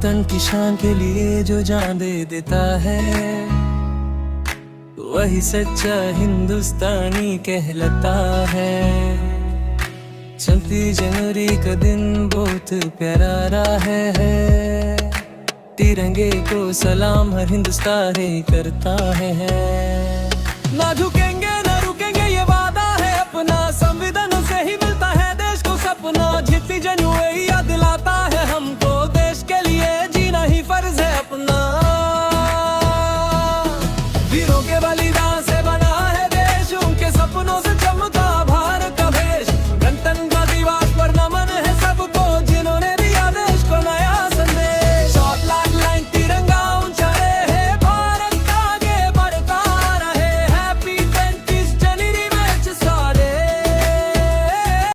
वतन की शान के लिए जो जान दे देता है, वही सच्चा हिंदुस्तानी कहलाता है। 26 जनवरी का दिन बहुत प्यारा रहा है, तिरंगे को सलाम हर हिंदुस्तानी करता है। ना झुकेंगे ना रुकेंगे ये वादा है अपना, संविधान से ही मिलता है देश को सपना। 26 जनवरी याद दिलाता है हमको, देश के लिए जीना ही फर्ज है अपना। वीरों के बलि